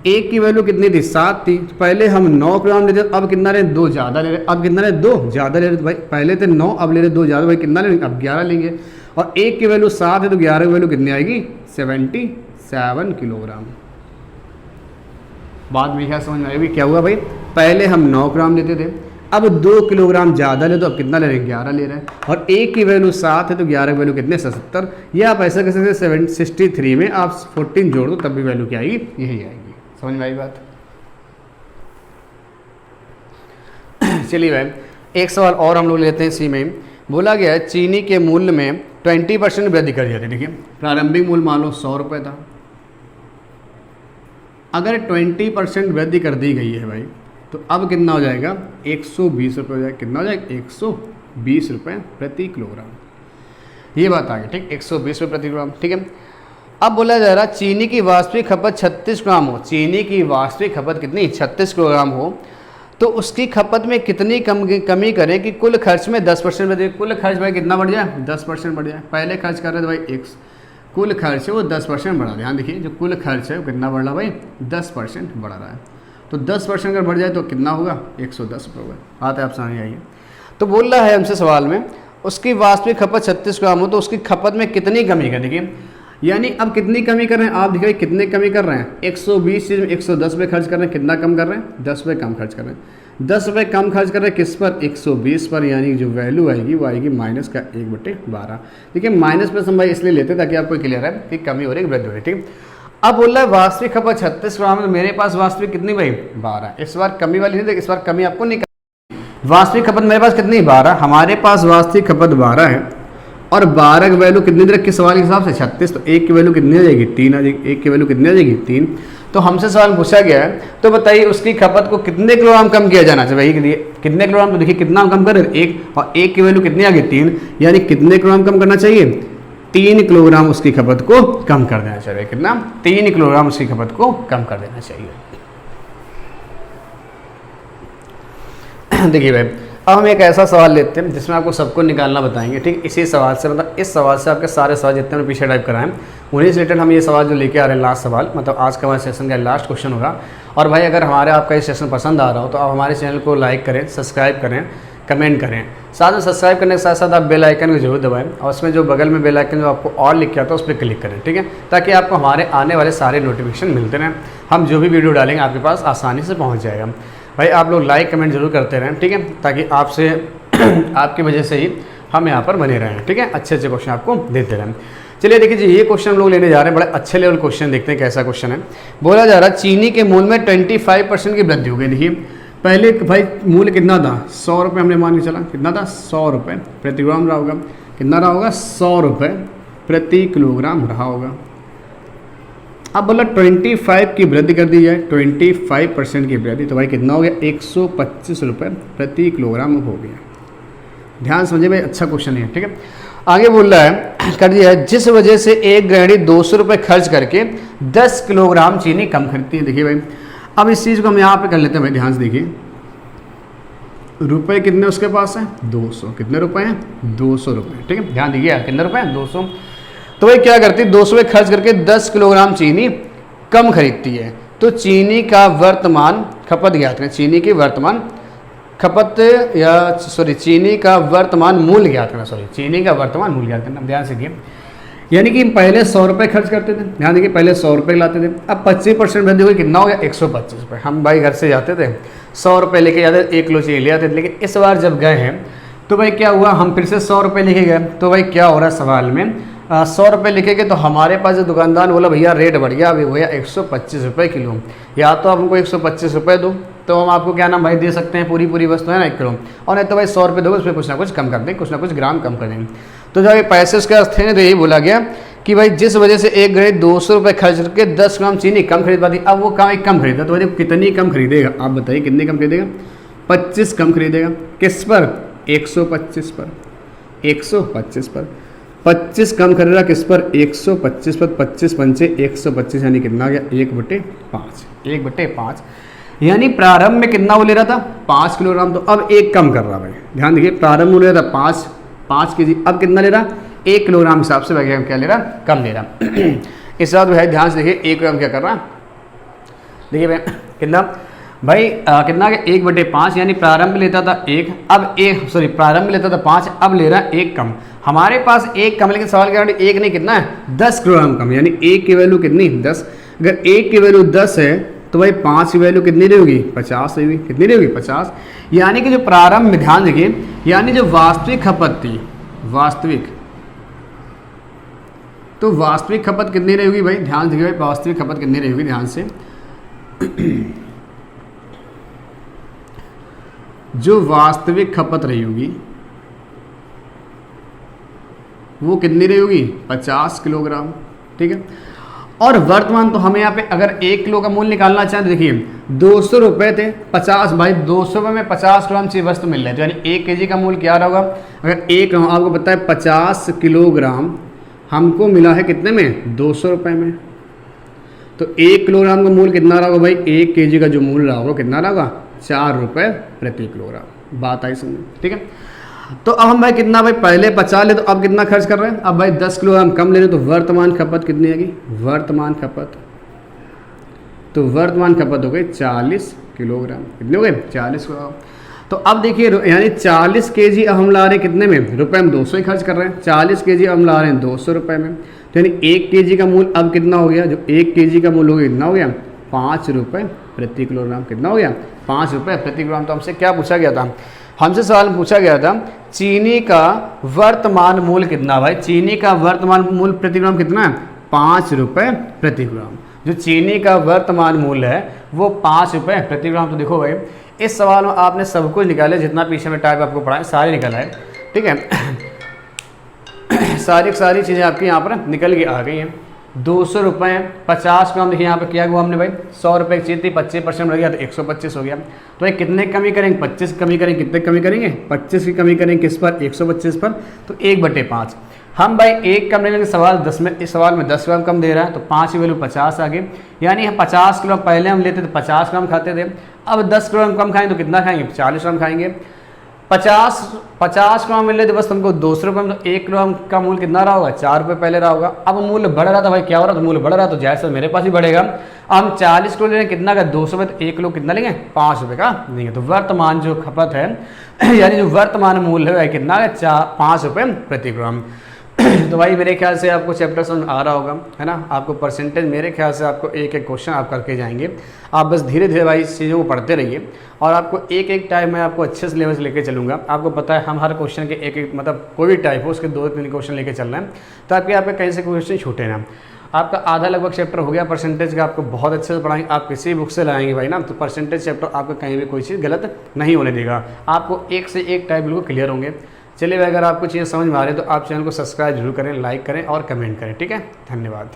1 की वैल्यू कितनी थी, 7 थी, तो पहले हम 9 किलोग्राम लेते, अब कितना ले, 2 ज़्यादा ले रहे, अब कितना ले, 2 ज़्यादा ले रहे, तो भाई पहले थे 9, अब ले रहे 2 ज़्यादा, भाई कितना लेंगे, अब 11 लेंगे। और 1 की वैल्यू 7 है, तो 11 की वैल्यू कितनी आएगी, 77 किलोग्राम। बाद में क्या समझ में आएगी, क्या हुआ भाई, पहले हम 9 ग्राम लेते थे, अब 2 किलोग्राम ज़्यादा ले, तो अब कितना ले रहे हैं, 11 ले रहे हैं। और 1 की वैल्यू 7 है, तो 11 की वैल्यू कितने, 77। ये आप ऐसा कर सकते हैं, 63 में आप 14 जोड़ दो, तब भी वैल्यू क्या आएगी, यही आएगी। समझ में आई बात। चलिए भाई, एक सवाल और हम लोग लेते हैं। इसी में बोला गया है, चीनी के मूल्य में 20% वृद्धि कर दी जाती है। देखिए, प्रारंभिक मूल्य मान लो 100 रुपये था, अगर 20% वृद्धि कर दी गई है भाई, तो अब कितना हो जाएगा, 120 रुपये हो जाएगा। कितना हो जाएगा, 120 रुपये प्रति किलोग्राम। ये बात आ गई, ठीक, 120 रुपये प्रति किलोग्राम। ठीक है, अब बोला जा रहा, चीनी की वास्तविक खपत 36 ग्राम हो, चीनी की वास्तविक खपत कितनी, 36 किलोग्राम हो, तो उसकी खपत में कितनी कमी करें कि कुल खर्च में 10% बढ़ जाए। कुल खर्च भाई कितना बढ़ जाए, 10% बढ़ जाए। पहले खर्च कर रहे थे भाई एक, कुल खर्च है वो 10% बढ़ा। ध्यान देखिए, जो कुल खर्च है वो कितना बढ़ रहा भाई, 10% बढ़ रहा है। तो 10% अगर बढ़ जाए तो कितना होगा, 110 रुपये होगा। बात है, आप समझ आइए। तो बोल रहा है हमसे सवाल में, उसकी वास्तविक खपत 36 ग्राम हो, तो उसकी खपत में कितनी कमी कर। देखिए, यानी अब कितनी कमी कर रहे हैं, आप देखिए कितने कमी कर रहे हैं, 120 चीज़ में 110 रुपये खर्च कर रहे हैं। कितना कम कर रहे हैं, 10 रुपये कम खर्च कर रहे हैं। 10 रुपये कम खर्च कर रहे हैं किस पर, 120 पर, यानी जो वैल्यू आएगी वो आएगी माइनस का 1/12। देखिए, माइनस प्लस हम भाई इसलिए लेते ताकि आपको क्लियर है कि कमी हो रही है, वृद्धि हो रही है। ठीक, अब बोल रहा है वास्तविक खपत 36 ग्राम है, तो मेरे पास वास्तविक कितनी भाई, 12। इस बार कमी वाली नहीं, इस बार कमी आपको नहीं करनी। वास्तविक खपत मेरे पास कितनी, 12। हमारे पास वास्तविक खपत 12 है और 12 की वैल्यू कितनी दे रखी सवाल के हिसाब से, 36। तो 1 की वैल्यू कितनी आ जाएगी, 3 आ जाएगी। 1 की वैल्यू कितनी आ जाएगी, 3। तो हमसे सवाल पूछा गया है, तो बताइए उसकी खपत को कितने किलोग्राम कम किया जाना चाहिए। भाई कितने किलोग्राम, तो देखिए कितना कम कर, 1, और 1 की वैल्यू कितनी आ गई, 3, यानी कितने किलोग्राम कम करना चाहिए, 3 किलोग्राम उसकी खपत को कम कर देना चाहिए। कितना, 3 किलोग्राम उसकी खपत को कम कर देना चाहिए। देखिए भाई, अब हम एक ऐसा सवाल लेते हैं जिसमें आपको सबको निकालना बताएंगे। ठीक, इसी सवाल से, मतलब इस सवाल से आपके सारे सवाल जितने हमने पीछे टाइप कराएं उन्हीं से रिलेटेड हम ये सवाल जो लेके आ रहे हैं, लास्ट सवाल, मतलब आज का हमारे सेशन का लास्ट क्वेश्चन होगा। और भाई अगर हमारे आपका ये सेशन पसंद आ रहा हो तो आप हमारे चैनल को लाइक करें, सब्सक्राइब करें, कमेंट करें। साथ में सब्सक्राइब करने के साथ साथ आप बेल आइकन को जरूर दबाएं और उसमें जो बगल में बेल आइकन जो आपको और लिख के आता है उस पर क्लिक करें। ठीक है, ताकि आपको हमारे आने वाले सारे नोटिफिकेशन मिलते रहें। हम जो भी वीडियो डालेंगे आपके पास आसानी से पहुँच जाएगा। भाई आप लोग लाइक कमेंट जरूर करते रहें, ठीक है, ताकि आपसे आपकी वजह से ही हम यहाँ पर बने रहें। ठीक है, अच्छे अच्छे क्वेश्चन आपको देते रहें। चलिए देखिए जी, ये क्वेश्चन हम लोग लेने जा रहे हैं, बड़े अच्छे लेवल क्वेश्चन। देखते हैं कैसा क्वेश्चन है। बोला जा रहा है चीनी के मूल्य में 25% की वृद्धि हो गई। देखिए, पहले भाई मूल्य कितना था, 100 रुपये हमने मान के चला, कितना था, 100 रुपये प्रति किलोग्राम रहा होगा। कितना रहा होगा, 100 रुपये प्रति किलोग्राम रहा होगा। अब बोला 25 की वृद्धि कर दी जाए, 25% की वृद्धि, तो भाई कितना हो गया, 125 रुपये प्रति किलोग्राम हो गया। ध्यान समझिए भाई, अच्छा क्वेश्चन है। ठीक है, आगे बोल रहा है, कर दिया है, जिस वजह से एक गृहिणी 200 रुपये खर्च करके 10 किलोग्राम चीनी कम खरीदती है। देखिए भाई, अब इस चीज़ को हम यहाँ पे कर लेते हैं भाई, ध्यान से देखिए, रुपए कितने उसके पास है 200, कितने रुपए हैं 200 रुपये, ठीक है, ध्यान दीजिए कितने रुपए हैं 200। तो भाई क्या करती है, 200 रुपये खर्च करके 10 किलोग्राम चीनी कम खरीदती है। तो चीनी का वर्तमान खपत ज्ञात करें, चीनी की वर्तमान खपत या चीनी का वर्तमान मूल्य ज्ञात करना, चीनी का वर्तमान मूल्य ज्ञात करना, ध्यान से देखिए। यानी कि पहले 100 रुपये खर्च करते थे, ध्यान देखिए, पहले 100 रुपये लाते थे, अब 25% वृद्धि हुई, कितना हो गया 125 रुपये। हम भाई घर से जाते थे 100 रुपये लेके जाते थे, 1 किलो चीनी ले आते थे, लेकिन इस बार जब गए हैं तो भाई क्या हुआ, हम फिर से 100 रुपये लेके गए। तो भाई क्या हो रहा है सवाल में, 100 रुपये लिखे गए तो हमारे पास जो दुकानदार बोला भैया रेट बढ़ गया, अभी भैया 125 रुपये किलो, या तो आप हमको 125 रुपये दो तो हम आपको क्या नाम भाई दे सकते हैं पूरी वस्तु है ना 1 किलो, और नहीं तो भाई 100 रुपये दोगे उसमें कुछ ना कुछ कम कर देंगे, कुछ ना कुछ ग्राम कम कर देंगे। तो जब ये पैसे उसके पास थे तो यही बोला गया कि भाई जिस वजह से एक गृहिणी 200 रुपये खर्च करके 10 ग्राम चीनी कम खरीद पाती। अब वो कम खरीदा तो भाई कितनी कम खरीदेगा, आप बताइए कितनी कम खरीदेगा, 25 कम खरीदेगा। किस पर, 125 पर, 125 पर 25 कम खरीदा, किस पर 125 पर, 25 पंचे 125 यानी कितना आ गया 1/5, 1/5। यानी प्रारंभ में कितना वो ले रहा था 5 किलोग्राम, तो अब 1 कम कर रहा भाई, ध्यान देखिए, प्रारंभ में ले रहा था 5 केजी, अब कितना ले रहा 1 किलोग्राम हिसाब से वैज्ञानिक क्या ले रहा, कम ले रहा। इस बात है ध्यान से देखिए, 1 किलोग्राम क्या कर रहा, देखिए भाई कितना भाई कितना गया 1/5, यानी प्रारंभ में लेता था 1, अब 1 प्रारंभ में लेता था 5, अब ले रहा है 1 कम। हमारे पास 1 कम, लेकिन सवाल क्या है 1 नहीं कितना है 10 किलोग्राम कम, यानी 1 की वैल्यू कितनी 10। अगर 1 की वैल्यू 10 है तो भाई 5 की वैल्यू कितनी रहेगी 50 रहेगी, कितनी रहेगी 50। यानी कि जो प्रारंभ में, ध्यान देखिए, यानी जो वास्तविक खपत थी, वास्तविक खपत कितनी रहेगी भाई, ध्यान देखिए भाई, वास्तविक खपत कितनी रहेगी, ध्यान से जो वास्तविक खपत रही होगी वो कितनी रहेगी 50 किलोग्राम, ठीक है। और वर्तमान, तो हमें यहाँ पे अगर 1 किलो का मूल्य निकालना चाहें तो देखिए 200 रुपये थे, 50 भाई 200 रुपये में 50 किलोग्राम चीज वस्तु मिल रही है, तो यानी 1 केजी का मूल्य क्या रहा होगा, अगर 1 आपको पता है 50 किलोग्राम हमको मिला है कितने में 200 रुपये में, तो 1 किलोग्राम का मूल्य कितना रहा होगा भाई, 1 केजी का जो मूल्य रहा होगा कितना रहा होगा 4 रुपये प्रति किलोग्राम। बात आई समझ, ठीक है। तो अब हम भाई कितना भाई पहले 50 ले, तो अब कितना खर्च कर रहे हैं, अब भाई 10 किलोग्राम कम ले रहे, तो वर्तमान खपत कितनी आएगी, वर्तमान खपत, तो वर्तमान खपत हो गई 40 किलोग्राम, कितने हो गए 40 किलोग्राम। तो अब देखिए यानी 40 केजी अब हम ला रहे हैं कितने में, रुपए हम 200 ही खर्च कर रहे हैं, 40 केजी हम ला रहे हैं 200 रुपये में, तो यानी 1 केजी का मूल्य अब कितना हो गया, जो 1 केजी का मूल्य हो गया कितना हो गया 5 रुपये प्रति किलोग्राम, कितना हो गया 5 रुपये प्रति किलोग्राम। तो हमसे क्या पूछा गया था, हमसे सवाल पूछा गया था चीनी का वर्तमान मूल्य कितना, भाई चीनी का वर्तमान मूल्य प्रति ग्राम कितना है 5 रुपये प्रति ग्राम। जो चीनी का वर्तमान मूल्य है वो 5 रुपये प्रति ग्राम। तो देखो भाई इस सवाल में आपने सब कुछ निकाले, जितना पीछे में टाइप आपको पढ़ाए सारे निकल आए, ठीक है। सारी चीज़ें आपकी यहाँ पर निकल के आ गई हैं। 200 रुपये 50 ग्राम, देखिए यहाँ पे क्या हुआ हमने भाई 100 रुपये की चीज़ थी, 25% बढ़ गया तो 125 हो गया। तो भाई कितने कमी करेंगे 25 कमी करेंगे, कितने कमी करेंगे 25 की कमी करेंगे, किस पर 125 पर, तो 1/5। हम भाई 1 कम लेंगे, सवाल 10 में, इस सवाल में 10 ग्राम कम दे रहा है, तो 5 की वैल्यू 50 आ गई। यानी हम 50 किलो पहले हम लेते थे 50 ग्राम खाते थे, अब 10 ग्राम कम खाएंगे तो कितना खाएंगे 40 ग्राम खाएंगे। 50 ग्राम मिल रहे थे बस हमको 200 रुपये में, तो 1 ग्राम का मूल्य कितना रहा होगा 4 रुपये पहले रहा होगा। अब मूल्य बढ़ रहा था भाई, क्या हो रहा था मूल्य बढ़ रहा, तो जैसे मेरे पास ही बढ़ेगा। अब हम 40 किलो ले रहे हैं, कितना का 200 रुपये, तो 1 किलो कितना लेंगे 5 रुपये का लेंगे। तो वर्तमान जो खपत है यानी जो वर्तमान मूल्य है कितना है 5 रुपये प्रति ग्राम। तो भाई मेरे ख्याल से आपको चैप्टर समझ आ रहा होगा, है ना। आपको परसेंटेज मेरे ख्याल से आपको एक एक क्वेश्चन आप करके जाएंगे। आप बस धीरे धीरे भाई इस चीज़ों को पढ़ते रहिए, और आपको एक एक टाइप में आपको अच्छे से लेवल से लेके चलूँगा। आपको पता है हम हर क्वेश्चन के एक एक मतलब कोई भी टाइप हो उसके 2-3 क्वेश्चन लेके चल रहे हैं, ताकि आप कहीं से क्वेश्चन छूटे ना। आपका आधा लगभग चैप्टर हो गया परसेंटेज का, आपको बहुत अच्छे से पढ़ाएंगे। आप किसी बुक से लाएंगे भाई ना, तो परसेंटेज चैप्टर आपको कहीं भी कोई चीज़ गलत नहीं होने देगा। आपको एक से एक टाइप बिल्कुल क्लियर होंगे। चलिए भाई, अगर आपको चीज़ें समझ में आ रही है तो आप चैनल को सब्सक्राइब जरूर करें, लाइक करें और कमेंट करें, ठीक है। धन्यवाद।